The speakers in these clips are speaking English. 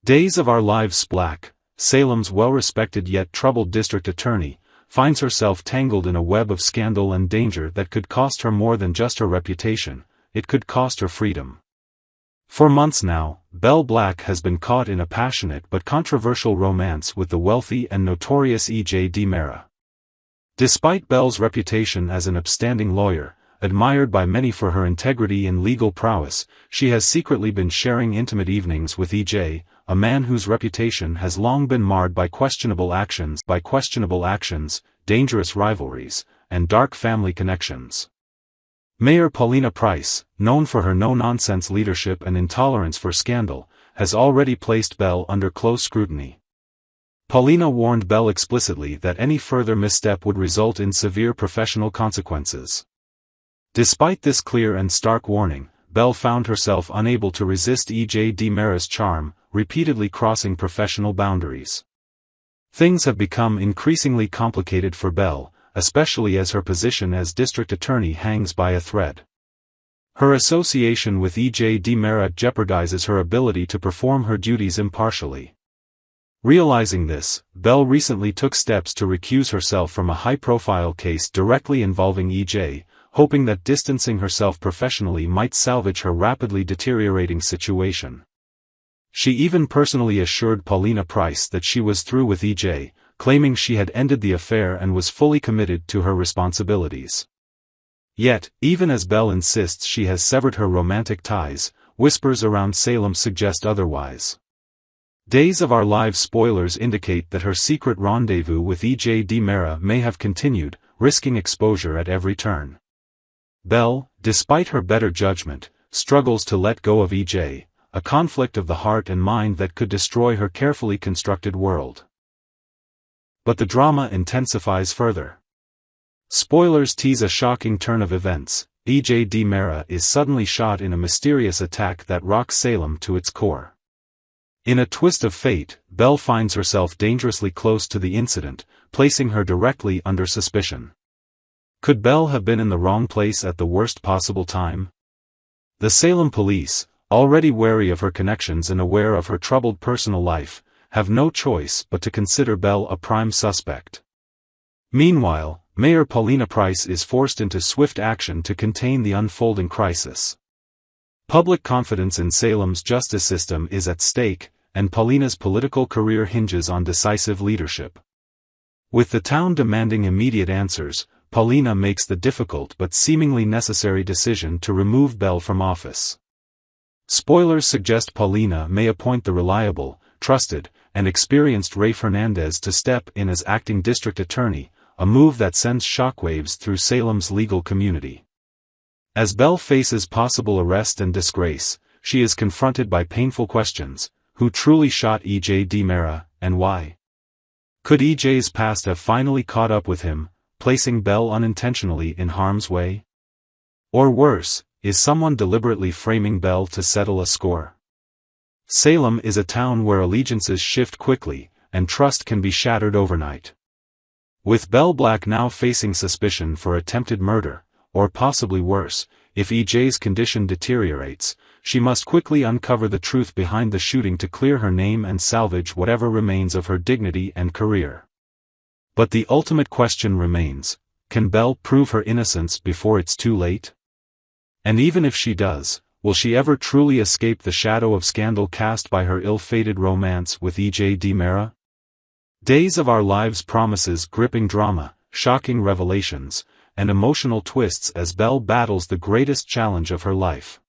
Days of Our Lives Black, Salem's well-respected yet troubled district attorney, finds herself tangled in a web of scandal and danger that could cost her more than just her reputation, it could cost her freedom. For months now, Belle Black has been caught in a passionate but controversial romance with the wealthy and notorious EJ DiMera. Despite Belle's reputation as an upstanding lawyer, admired by many for her integrity and legal prowess, she has secretly been sharing intimate evenings with EJ, a man whose reputation has long been marred by questionable actions, dangerous rivalries, and dark family connections. Mayor Paulina Price, known for her no-nonsense leadership and intolerance for scandal, has already placed Belle under close scrutiny. Paulina warned Belle explicitly that any further misstep would result in severe professional consequences. Despite this clear and stark warning, Belle found herself unable to resist EJ DiMera's charm, repeatedly crossing professional boundaries. Things have become increasingly complicated for Belle, especially as her position as district attorney hangs by a thread. Her association with EJ DiMera jeopardizes her ability to perform her duties impartially. Realizing this, Belle recently took steps to recuse herself from a high-profile case directly involving EJ, hoping that distancing herself professionally might salvage her rapidly deteriorating situation. She even personally assured Paulina Price that she was through with EJ, claiming she had ended the affair and was fully committed to her responsibilities. Yet, even as Belle insists she has severed her romantic ties, whispers around Salem suggest otherwise. Days of Our Lives spoilers indicate that her secret rendezvous with EJ DiMera may have continued, risking exposure at every turn. Belle, despite her better judgment, struggles to let go of EJ, a conflict of the heart and mind that could destroy her carefully constructed world. But the drama intensifies further. Spoilers tease a shocking turn of events. EJ DiMera is suddenly shot in a mysterious attack that rocks Salem to its core. In a twist of fate, Belle finds herself dangerously close to the incident, placing her directly under suspicion. Could Belle have been in the wrong place at the worst possible time? The Salem police, already wary of her connections and aware of her troubled personal life, have no choice but to consider Belle a prime suspect. Meanwhile, Mayor Paulina Price is forced into swift action to contain the unfolding crisis. Public confidence in Salem's justice system is at stake, and Paulina's political career hinges on decisive leadership. With the town demanding immediate answers, Paulina makes the difficult but seemingly necessary decision to remove Belle from office. Spoilers suggest Paulina may appoint the reliable, trusted, and experienced Rafe Hernandez to step in as acting district attorney, a move that sends shockwaves through Salem's legal community. As Belle faces possible arrest and disgrace, she is confronted by painful questions: who truly shot EJ DiMera, and why? Could EJ's past have finally caught up with him, placing Belle unintentionally in harm's way? Or worse, is someone deliberately framing Belle to settle a score? Salem is a town where allegiances shift quickly, and trust can be shattered overnight. With Belle Black now facing suspicion for attempted murder, or possibly worse, if EJ's condition deteriorates, she must quickly uncover the truth behind the shooting to clear her name and salvage whatever remains of her dignity and career. But the ultimate question remains: can Belle prove her innocence before it's too late? And even if she does, will she ever truly escape the shadow of scandal cast by her ill-fated romance with EJ DiMera? Days of Our Lives promises gripping drama, shocking revelations, and emotional twists as Belle battles the greatest challenge of her life.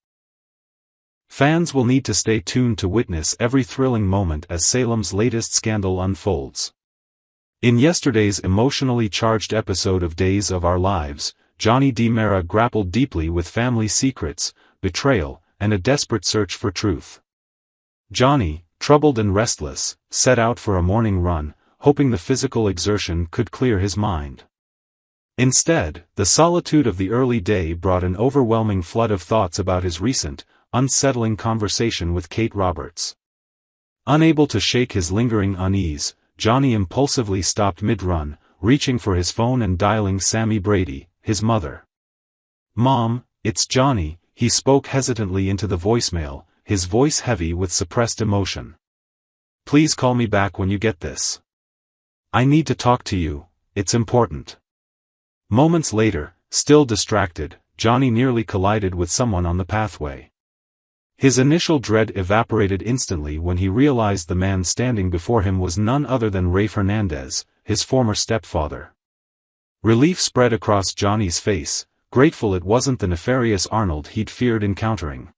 Fans will need to stay tuned to witness every thrilling moment as Salem's latest scandal unfolds. In yesterday's emotionally charged episode of Days of Our Lives, Johnny DiMera grappled deeply with family secrets, betrayal, and a desperate search for truth. Johnny, troubled and restless, set out for a morning run, hoping the physical exertion could clear his mind. Instead, the solitude of the early day brought an overwhelming flood of thoughts about his recent, unsettling conversation with Kate Roberts. Unable to shake his lingering unease, Johnny impulsively stopped mid-run, reaching for his phone and dialing Sammy Brady, his mother. "Mom, it's Johnny," he spoke hesitantly into the voicemail, his voice heavy with suppressed emotion. please call me back when you get this. I need to talk to you, it's important. Moments later, still distracted, Johnny nearly collided with someone on the pathway. His initial dread evaporated instantly when he realized the man standing before him was none other than Rafe Hernandez, his former stepfather. Relief spread across Johnny's face, grateful it wasn't the nefarious Arnold he'd feared encountering.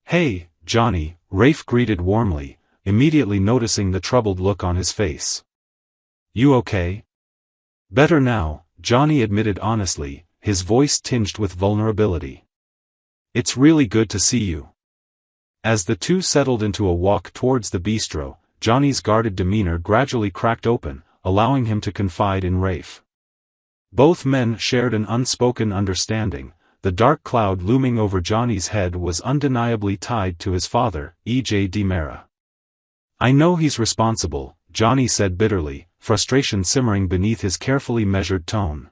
"Hey, Johnny," Rafe greeted warmly, immediately noticing the troubled look on his face. "You okay?" "Better now," Johnny admitted honestly, his voice tinged with vulnerability. "It's really good to see you." As the two settled into a walk towards the bistro, Johnny's guarded demeanor gradually cracked open, allowing him to confide in Rafe. Both men shared an unspoken understanding. The dark cloud looming over Johnny's head was undeniably tied to his father, EJ DiMera. "I know he's responsible," Johnny said bitterly, frustration simmering beneath his carefully measured tone.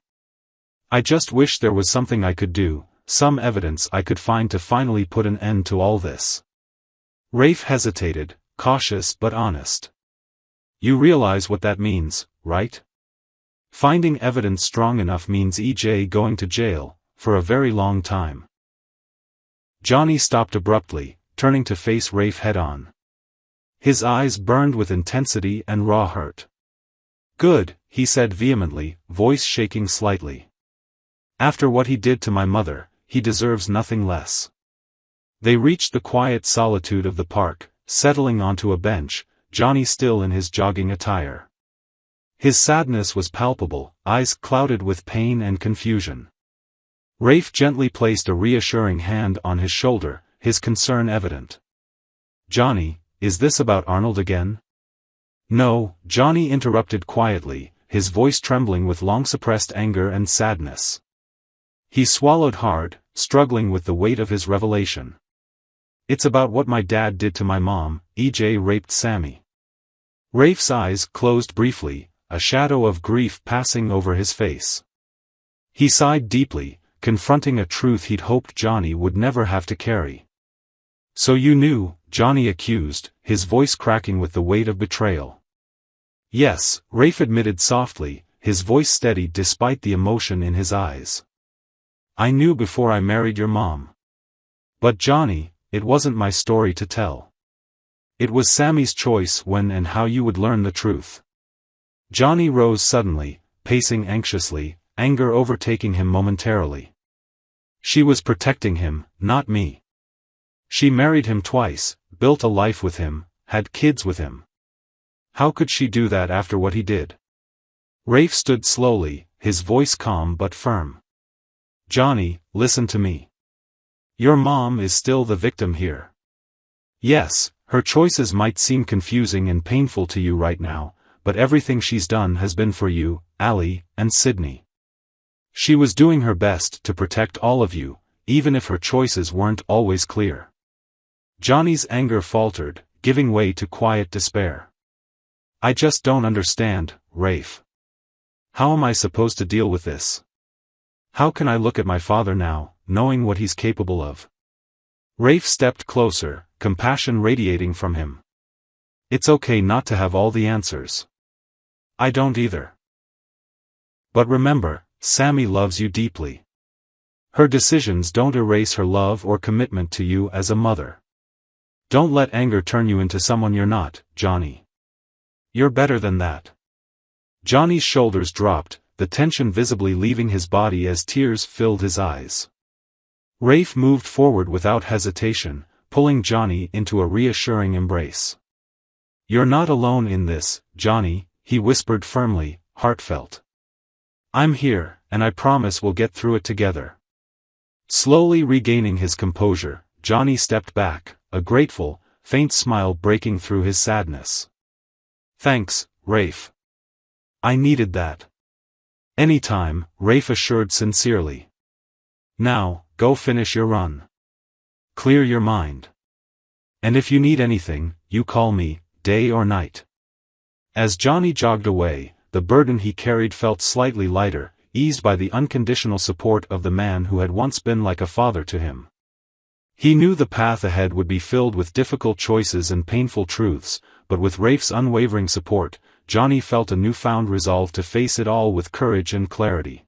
"I just wish there was something I could do, some evidence I could find to finally put an end to all this." Rafe hesitated, cautious but honest. "You realize what that means, right? Finding evidence strong enough means EJ going to jail, for a very long time." Johnny stopped abruptly, turning to face Rafe head-on. His eyes burned with intensity and raw hurt. "Good," he said vehemently, voice shaking slightly. "After what he did to my mother, he deserves nothing less." They reached the quiet solitude of the park, settling onto a bench, Johnny still in his jogging attire. His sadness was palpable, eyes clouded with pain and confusion. Rafe gently placed a reassuring hand on his shoulder, his concern evident. "Johnny, is this about Arnold again?" "No," Johnny interrupted quietly, his voice trembling with long-suppressed anger and sadness. He swallowed hard, struggling with the weight of his revelation. "It's about what my dad did to my mom. EJ raped Sammy." Rafe's eyes closed briefly, a shadow of grief passing over his face. He sighed deeply, confronting a truth he'd hoped Johnny would never have to carry. "So you knew," Johnny accused, his voice cracking with the weight of betrayal. "Yes," Rafe admitted softly, his voice steady despite the emotion in his eyes. "I knew before I married your mom. But Johnny, it wasn't my story to tell. It was Sammy's choice when and how you would learn the truth." Johnny rose suddenly, pacing anxiously, anger overtaking him momentarily. "She was protecting him, not me. She married him twice, built a life with him, had kids with him. How could she do that after what he did?" Rafe stood slowly, his voice calm but firm. "Johnny, listen to me. Your mom is still the victim here. Yes, her choices might seem confusing and painful to you right now, but everything she's done has been for you, Allie, and Sydney. She was doing her best to protect all of you, even if her choices weren't always clear." Johnny's anger faltered, giving way to quiet despair. "I just don't understand, Rafe. How am I supposed to deal with this? How can I look at my father now, knowing what he's capable of?" Rafe stepped closer, compassion radiating from him. "It's okay not to have all the answers. I don't either. But remember, Sammy loves you deeply. Her decisions don't erase her love or commitment to you as a mother. Don't let anger turn you into someone you're not, Johnny. You're better than that." Johnny's shoulders dropped, the tension visibly leaving his body as tears filled his eyes. Rafe moved forward without hesitation, pulling Johnny into a reassuring embrace. "You're not alone in this, Johnny," he whispered firmly, heartfelt. "I'm here, and I promise we'll get through it together." Slowly regaining his composure, Johnny stepped back, a grateful, faint smile breaking through his sadness. "Thanks, Rafe. I needed that." "Anytime," Rafe assured sincerely. "Now, go finish your run. Clear your mind. And if you need anything, you call me, day or night." As Johnny jogged away, the burden he carried felt slightly lighter, eased by the unconditional support of the man who had once been like a father to him. He knew the path ahead would be filled with difficult choices and painful truths, but with Rafe's unwavering support, Johnny felt a newfound resolve to face it all with courage and clarity.